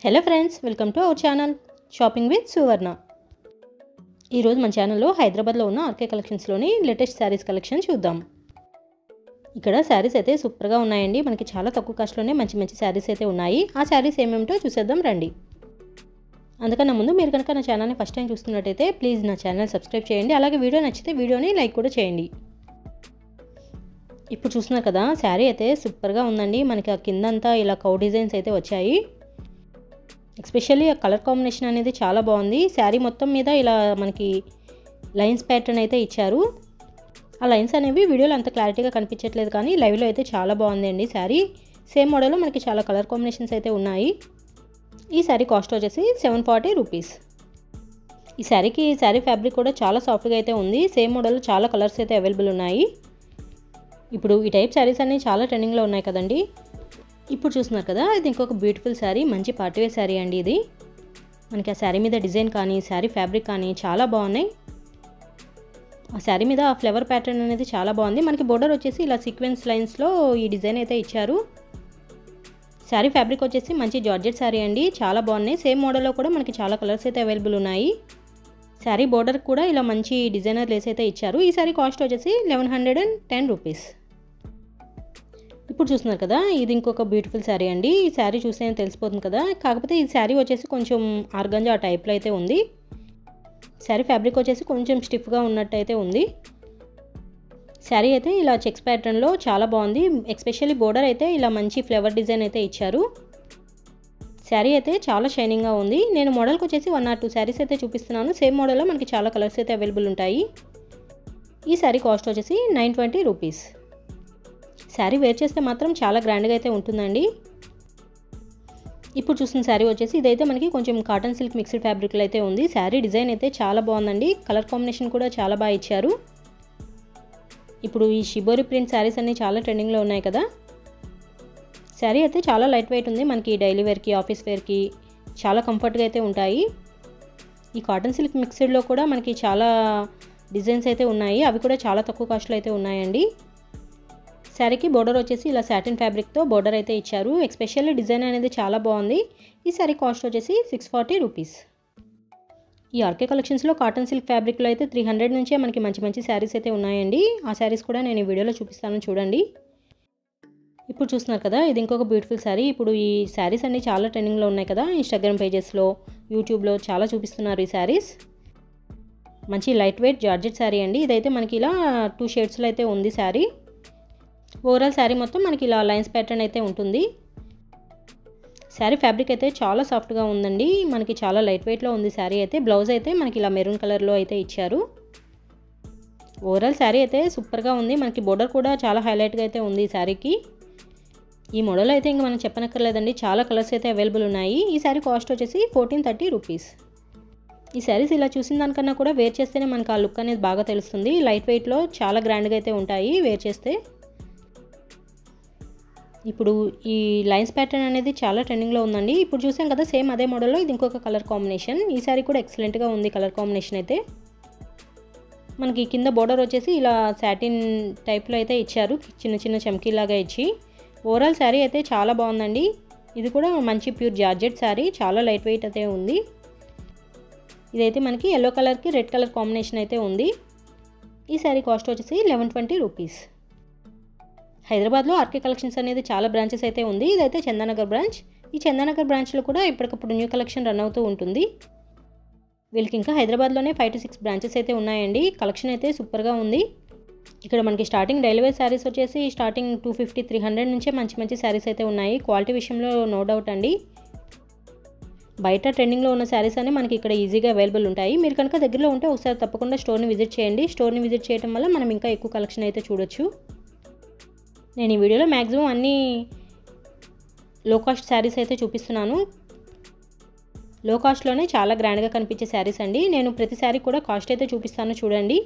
Hello friends, welcome to our channel shopping with Suvarna. ఈరోజు మన ఛానల్లో హైదరాబాద్లో ఉన్న ఆర్కే కలెక్షన్స్లోని లేటెస్ట్ శారీస్ కలెక్షన్ చూద్దాం. ఇక్కడ శారీస్ అయితే సూపర్గా ఉన్నాయండి. మనకి చాలా తక్కువ కాస్ట్లోనే మంచి మంచి శారీస్ అయితే ఉన్నాయి. ఆ శారీస్ ఏమేమిటో చూసేద్దాం రండి. అందుకన్నా ముందు మీరు కనుక నా ఛానల్ని ఫస్ట్ టైం చూస్తున్నట్టయితే ప్లీజ్ నా ఛానల్ సబ్స్క్రైబ్ చేయండి. అలాగే వీడియో నచ్చితే వీడియోని లైక్ కూడా చేయండి. ఇప్పుడు చూస్తున్నారు కదా, శారీ అయితే సూపర్గా ఉందండి. మనకి ఆ కిందంతా ఇలా కౌ డిజైన్స్ అయితే వచ్చాయి. ఎస్పెషల్లీ ఆ కలర్ కాంబినేషన్ అనేది చాలా బాగుంది. శారీ మొత్తం మీద ఇలా మనకి లైన్స్ ప్యాటర్న్ అయితే ఇచ్చారు. ఆ లైన్స్ అనేవి వీడియోలో అంత క్లారిటీగా కనిపించట్లేదు, కానీ లైవ్లో అయితే చాలా బాగుందండి. శారీ సేమ్ మోడల్లో మనకి చాలా కలర్ కాంబినేషన్స్ అయితే ఉన్నాయి. ఈ శారీ కాస్ట్ వచ్చేసి 740 రూపీస్. ఈ శారీ ఫ్యాబ్రిక్ కూడా చాలా సాఫ్ట్గా అయితే ఉంది. సేమ్ మోడల్లో చాలా కలర్స్ అయితే అవైలబుల్ ఉన్నాయి. ఇప్పుడు ఈ టైప్ శారీస్ అన్నీ చాలా ట్రెండింగ్లో ఉన్నాయి కదండి. ఇప్పుడు చూస్తున్నారు కదా, ఇది ఇంకొక బ్యూటిఫుల్ శారీ, మంచి పార్టీవేర్ శారీ అండి. ఇది మనకి ఆ శారీ మీద డిజైన్ కానీ శారీ ఫ్యాబ్రిక్ కానీ చాలా బాగున్నాయి. ఆ శారీ మీద ఆ ఫ్లవర్ ప్యాటర్న్ అనేది చాలా బాగుంది. మనకి బోర్డర్ వచ్చేసి ఇలా సీక్వెన్స్ లైన్స్లో ఈ డిజైన్ అయితే ఇచ్చారు. శారీ ఫ్యాబ్రిక్ వచ్చేసి మంచి జార్జెట్ శారీ అండి, చాలా బాగున్నాయి. సేమ్ మోడల్లో కూడా మనకి చాలా కలర్స్ అయితే అవైలబుల్ ఉన్నాయి. శారీ బోర్డర్ కూడా ఇలా మంచి డిజైనర్ లేస్ అయితే ఇచ్చారు. ఈ శారీ కాస్ట్ వచ్చేసి 1110 రూపీస్. ఇప్పుడు చూస్తున్నారు కదా, ఇది ఇంకొక బ్యూటిఫుల్ శారీ అండి. ఈ శారీ చూస్తే తెలిసిపోతుంది కదా, కాకపోతే ఈ శారీ వచ్చేసి కొంచెం ఆర్గంజా ఆ టైప్లో అయితే ఉంది. శారీ ఫ్యాబ్రిక్ వచ్చేసి కొంచెం స్టిఫ్గా ఉన్నట్టు అయితే ఉంది. శారీ అయితే ఇలా చెక్స్ ప్యాటర్న్లో చాలా బాగుంది. ఎస్పెషల్లీ బోర్డర్ అయితే ఇలా మంచి ఫ్లవర్ డిజైన్ అయితే ఇచ్చారు. శారీ అయితే చాలా షైనింగ్గా ఉంది. నేను మోడల్కి వచ్చేసి 1 or 2 శారీస్ అయితే చూపిస్తున్నాను. సేమ్ మోడల్లో మనకి చాలా కలర్స్ అయితే అవైలబుల్ ఉంటాయి. ఈ శారీ కాస్ట్ వచ్చేసి 920 రూపీస్. శారీ వేర్ చేస్తే మాత్రం చాలా గ్రాండ్గా అయితే ఉంటుందండి. ఇప్పుడు చూసిన శారీ వచ్చేసి ఇదైతే మనకి కొంచెం కాటన్ సిల్క్ మిక్స్డ్ ఫ్యాబ్రిక్లో అయితే ఉంది. శారీ డిజైన్ అయితే చాలా బాగుందండి. కలర్ కాంబినేషన్ కూడా చాలా బాగా ఇచ్చారు. ఇప్పుడు ఈ షిబోరి ప్రింట్ శారీస్ అన్నీ చాలా ట్రెండింగ్లో ఉన్నాయి కదా. శారీ అయితే చాలా లైట్ వెయిట్ ఉంది. మనకి డైలీ వేర్కి, ఆఫీస్ వేర్కి చాలా కంఫర్ట్గా అయితే ఉంటాయి. ఈ కాటన్ సిల్క్ మిక్స్డ్లో కూడా మనకి చాలా డిజైన్స్ అయితే ఉన్నాయి. అవి కూడా చాలా తక్కువ కాస్ట్లో అయితే ఉన్నాయండి. శారీకి బోర్డర్ వచ్చేసి ఇలా సాటిన్ ఫ్యాబ్రిక్తో బోర్డర్ అయితే ఇచ్చారు. ఎస్పెషల్లీ డిజైన్ అనేది చాలా బాగుంది. ఈ శారీ కాస్ట్ వచ్చేసి 640 రూపీస్. ఈ ఆర్కే కలెక్షన్స్లో కాటన్ సిల్క్ ఫ్యాబ్రిక్లో అయితే 300 నుంచే మనకి మంచి మంచి శారీస్ అయితే ఉన్నాయండి. ఆ శారీస్ కూడా నేను ఈ వీడియోలో చూపిస్తాను, చూడండి. ఇప్పుడు చూస్తున్నారు కదా, ఇది ఇంకొక బ్యూటిఫుల్ శారీ. ఇప్పుడు ఈ శారీస్ అన్నీ చాలా ట్రెండింగ్లో ఉన్నాయి కదా. ఇన్స్టాగ్రామ్ పేజెస్లో, యూట్యూబ్లో చాలా చూపిస్తున్నారు ఈ శారీస్. మంచి లైట్ వెయిట్ జార్జెట్ శారీ అండి. ఇదైతే మనకి ఇలా 2 షేడ్స్లో అయితే ఉంది శారీ. ఓవరాల్ శారీ మొత్తం మనకి ఇలా లైన్స్ ప్యాటర్న్ అయితే ఉంటుంది. శారీ ఫ్యాబ్రిక్ అయితే చాలా సాఫ్ట్గా ఉందండి. మనకి చాలా లైట్ వెయిట్లో ఉంది శారీ అయితే. బ్లౌజ్ అయితే మనకి ఇలా మెరూన్ కలర్లో అయితే ఇచ్చారు. ఓవరాల్ శారీ అయితే సూపర్గా ఉంది. మనకి బోర్డర్ కూడా చాలా హైలైట్గా అయితే ఉంది ఈ శారీకి. ఈ మోడల్ అయితే ఇంకా మనం చెప్పనక్కర్లేదండి, చాలా కలర్స్ అయితే అవైలబుల్ ఉన్నాయి. ఈ శారీ కాస్ట్ వచ్చేసి 1430 రూపీస్. ఈ శారీస్ ఇలా చూసిన దానికన్నా కూడా వేర్ చేస్తేనే మనకు ఆ లుక్ అనేది బాగా తెలుస్తుంది. లైట్ వెయిట్లో చాలా గ్రాండ్గా అయితే ఉంటాయి వేర్ చేస్తే. ఇప్పుడు ఈ లైన్స్ ప్యాటర్న్ అనేది చాలా ట్రెండింగ్లో ఉందండి. ఇప్పుడు చూసాం కదా, సేమ్ అదే మోడల్లో ఇది ఇంకొక కలర్ కాంబినేషన్. ఈ శారీ కూడా ఎక్సలెంట్గా ఉంది కలర్ కాంబినేషన్ అయితే. మనకి కింద బోర్డర్ వచ్చేసి ఇలా సాటిన్ టైప్లో అయితే ఇచ్చారు, చిన్న చిన్న చమ్కీలాగా ఇచ్చి. ఓవరాల్ శారీ అయితే చాలా బాగుందండి. ఇది కూడా మంచి ప్యూర్ జార్జెట్ శారీ, చాలా లైట్ వెయిట్ అయితే ఉంది. ఇదైతే మనకి ఎల్లో కలర్కి రెడ్ కలర్ కాంబినేషన్ అయితే ఉంది. ఈ శారీ కాస్ట్ వచ్చేసి 1120 రూపీస్. హైదరాబాద్లో ఆర్కే కలెక్షన్స్ అనేది చాలా బ్రాంచెస్ అయితే ఉంది. ఇదైతే చందానగర్ బ్రాంచ్. ఈ చందానగర్ బ్రాంచ్లో కూడా ఇప్పటికప్పుడు న్యూ కలెక్షన్ రన్ అవుతూ ఉంటుంది. వీళ్ళకి ఇంకా హైదరాబాద్లోనే 5 to 6 బ్రాంచెస్ అయితే ఉన్నాయండి. కలెక్షన్ అయితే సూపర్గా ఉంది. ఇక్కడ మనకి స్టార్టింగ్ డైలీ వేర్ శారీస్ వచ్చేసి స్టార్టింగ్ 250, 300 నుంచే మంచి మంచి శారీస్ అయితే ఉన్నాయి. క్వాలిటీ విషయంలో నో డౌట్ అండి. బయట ట్రెండింగ్లో ఉన్న శారీస్ అన్నీ మనకి ఇక్కడ ఈజీగా అవైలబుల్ ఉంటాయి. మీరు కనుక దగ్గరలో ఉంటే ఒకసారి తప్పకుండా స్టోర్ని విజిట్ చేయండి. స్టోర్ని విజిట్ చేయడం వల్ల మనం ఇంకా ఎక్కువ కలెక్షన్ అయితే చూడొచ్చు. నేను ఈ వీడియోలో మ్యాక్సిమం అన్నీ లో కాస్ట్ శారీస్ అయితే చూపిస్తున్నాను. లో కాస్ట్లోనే చాలా గ్రాండ్గా కనిపించే శారీస్ అండి. నేను ప్రతి శారీ కూడా కాస్ట్ అయితే చూపిస్తాను, చూడండి.